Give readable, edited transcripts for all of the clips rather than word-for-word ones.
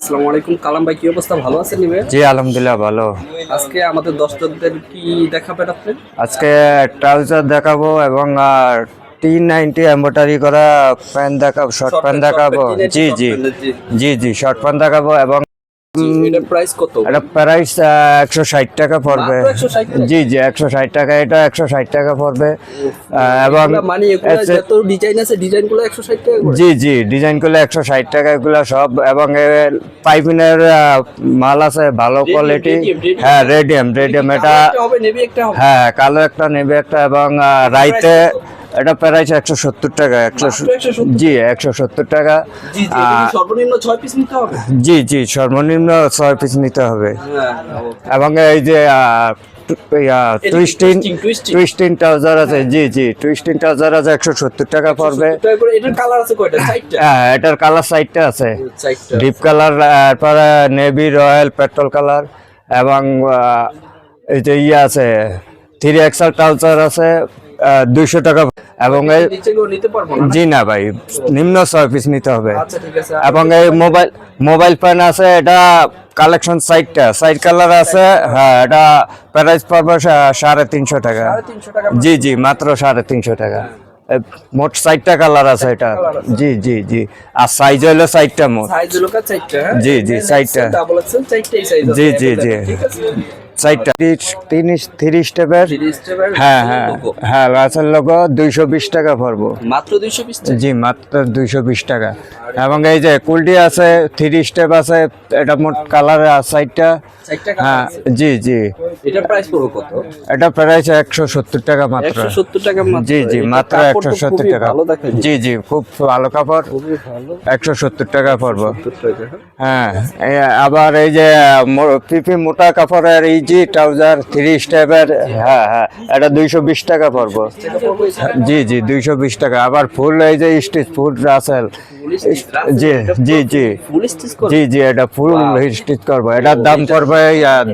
আসসালামু আলাইকুম কালাম ভাই, কি অবস্থা? ভালো আছেন নি ভাই? জি আলহামদুলিল্লাহ ভালো। আজকে আমাদের দর্শকদের কি দেখাবেন আপনি? আজকে ট্রাউজার দেখাবো এবং T90 এমব্রয়ডারি করা প্যান্ট দেখাবো, শর্ট প্যান্ট দেখাবো। জি জি জি জি শর্ট প্যান্ট দেখাবো এবং এটার প্রাইস কত? এটা প্রাইস 160 টাকা পড়বে। মাত্র 160 টাকা? জি জি 160 টাকা, এটা 160 টাকা পড়বে। এবং এগুলা মানে এগুলা যত ডিজাইন আছে ডিজাইনগুলো 160 টাকা করে? জি জি ডিজাইন করলে 160 টাকা এগুলা সব। এবং পাইপিনের মাল আছে ভালো কোয়ালিটি। হ্যাঁ রেডিয়াম এটা। একটা হবে নেভি, একটা হবে। হ্যাঁ কালো একটা নেবে একটা। এবং রাইতে এটা প্রাইস 170 টাকা। 170? জি 170 টাকা। জি জি, এটা কি সর্বনিম্ন 6 পিস নিতে হবে? জি জি সর্বনিম্ন 6 পিস নিতে হবে। হ্যাঁ। এবং এই যে twisting। টুইস্টিং ট্রাউজার আছে। জি জি টুইস্টিং ট্রাউজার আছে 170 টাকা পড়বে। 170 টাকা করে। এটার কালার আছে কয়টা? 4টা? হ্যাঁ এটার কালার সাইডটা আছে, 4টা। ডিপ কালার, তারপরে নেভি, রয়্যাল, পেট্রোল কালার। এবং এই যে আছে 3XL ট্রাউজার আছে 200 টাকা। এবং এই নিচেগুলো নিতে পারবো না? জি না ভাই, নিম্ন 6 পিস নিতে হবে। আচ্ছা ঠিক আছে। এবং এই মোবাইল ফোন আছে, এটা কালেকশন সাইড কালার আছে। হ্যাঁ এটা প্রাইস পড়বে 350 টাকা। 350 টাকা? জি জি মাত্র 350 টাকা। মোট 60টা কালার আছে এটা। জি জি জি আর সাইজ হলো 60টা মোট। সাইজ হলো 4টা? হ্যাঁ জি জি 60টা। ডাবল এক্সেল 4টাই সাইজ আছে। জি জি জি ঠিক আছে। 60টা। 3 স্টেপের। 3 স্টেপের। হ্যাঁ হ্যাঁ হ্যাঁ রাসেল লোগো 220 টাকা পড়বো। মাত্র 220 টাকা? জি মাত্র 220 টাকা। এবং এই যে কুলটি আছে 3 স্টেপ আছে, এটা মোট কালার 60টা। 4টা কালার হ্যাঁ আছে? জি জি এটা প্রাইস পড়বে কত? এটা প্রাইস 170 টাকা মাত্র। 170 টাকা মাত্র? জি জি এটা মাত্র কাপড় তো 170 খুবই টাকা। ভালো দেখা যায়। জি জি খুব ভালো কাপড়। খুবই ভালো। 170 টাকা পড়বো। 70 টাকা। হ্যাঁ আবার এই যে পিপি মোটা কাপড়ের ইজি ট্রাউজার 3 স্টেপের। হ্যাঁ হ্যাঁ এটা 220 টাকা পড়বো। টাকা পড়বে এটা? জি জি 220 টাকা। আবার ফুল এই যে স্টিচ ফুল রাসেল। জি জি জি ফুল স্টিচ করে? জি জি এটা ফুল স্টিচ করবো। এটার দাম পড়বে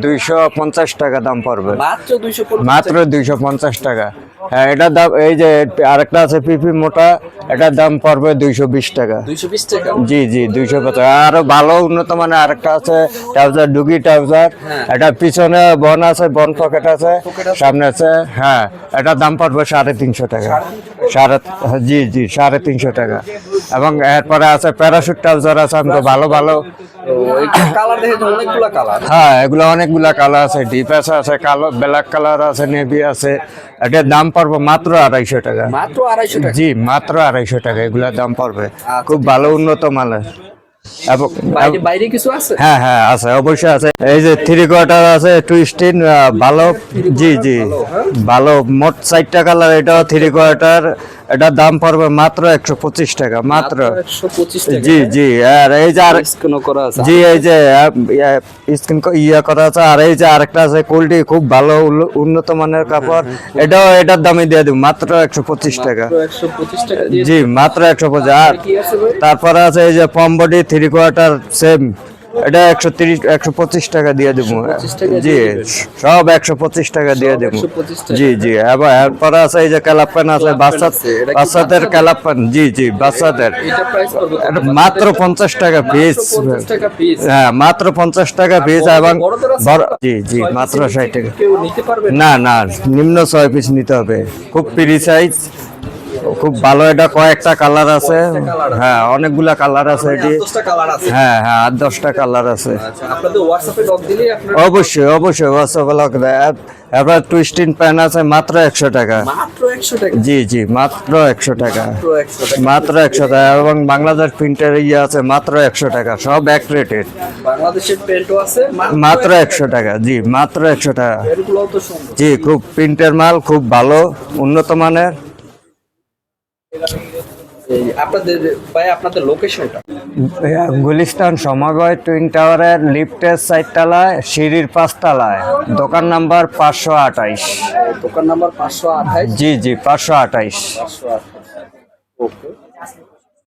250 টাকা দাম পড়বে। মাত্র 250? মাত্র 250 টাকা। হ্যাঁ এটার দাম এই যে আরেকটা আছে পিপি মোটা, এটার দাম পড়বে 220 টাকা। 220 টাকা? জি জি 250। আরো ভালো উন্নত মানের আরেকটা আছে ট্রাউজার, ডুগি ট্রাউজার। এটা পিছনে বন আছে, বন পকেট আছে, সামনে আছে। হ্যাঁ এটার দাম পড়বে 350 টাকা। জি জি 350 টাকা। এবং এরপরে আছে প্যারাশুট ট্রাউজার আছে আমাকে ভালো ভালো। কালার দেখে তো অনেকগুলো কালার। হ্যাঁ এগুলো অনেকগুলা কালার আছে, ডিপ আছে কালো, ব্ল্যাক কালার আছে, নেভি আছে। এটার দাম পড়বে মাত্র 250 টাকা। মাত্র 250 টাকা? জি মাত্র 250 টাকা এগুলোর দাম পড়বে। খুব ভালো উন্নত মানের। এবং বাইরে বাইরে কিছু আছে? হ্যাঁ হ্যাঁ আছে, অবশ্যই আছে। এই যে 3/4 আছে টুইস্টিং ভালো। জি জি ভালো মোট 60টা কালার। এটাও 3/4। এটার দাম পড়বে মাত্র 125 টাকা মাত্র। 125 টাকা? জি জি আর এই যে আর স্ক্যান করা আছে? জি এই যে স্ক্রিন করা আছে। আর এই যে আরেকটা আছে কোয়ালিটি খুব ভালো উন্নত মানের কাপড়। এটার দামে দিয়ে দিব মাত্র 125 টাকা। 125 টাকা দিয়ে? জি মাত্র 125। আর কি আছে ভাই? তারপরে আছে এই যে পম বডি 3/4 সেম, এটা 125 টাকা দিয়ে দেবো। 125 টাকা জি দিয়ে দিবেন? সব 125 টাকা দিয়ে দেবো। 125 টাকা? জি জি আবার এরপরে আছে এই যে ক্যালাপেন আছে বাচ্চাদের ক্যালাপেন। জি জি বাচ্চাদের। এটা প্রাইস পড়বে কত? এটা মাত্র 50 টাকা পিস। 50 টাকা পিস? হ্যাঁ মাত্র 50 টাকা পিস। এবং বড়দের আছে? বড় জি জি মাত্র 60 টাকা। কেউ নিতে পারবে? না না নিম্ন 6 পিস নিতে হবে। খুব ফ্রি সাইজ, খুব ভালো। এটা কয়েকটা কালার আছে। হ্যাঁ অনেকগুলা কালার আছে এটি। 10টা কালার আছে? হ্যাঁ হ্যাঁ 8-10টা কালার আছে। আচ্ছা, আপনাদের হোয়াটসঅ্যাপে নক দিলেই আপনারা? অবশ্যই অবশ্যই হোয়াটসঅ্যাপে লক দেয়। এবার টুইস্টিং প্যান আছে মাত্র 100 টাকা। মাত্র 100 টাকা? জি জি মাত্র 100 টাকা। মাত্র 100 টাকা? মাত্র 100 টাকা। এবং বাংলাদেশ প্রিন্টের আছে মাত্র 100 টাকা। সব এক রেটেড। বাংলাদেশের প্যান্টও আছে মাত্র 100 টাকা। জি মাত্র 100 টাকা। এগুলোও তো সুন্দর। জি খুব প্রিন্টের মাল, খুব ভালো উন্নত মানের। এই আপনাদের ভাই আপনাদের লোকেশনটা? গুলিস্তান সমবায় টুইন টাওয়ারের লিফটের 4 তলায়, সিঁড়ির 5 তলায়, দোকান নাম্বার 528। দোকান নাম্বার 528? জি জি 528। 528। ওকে।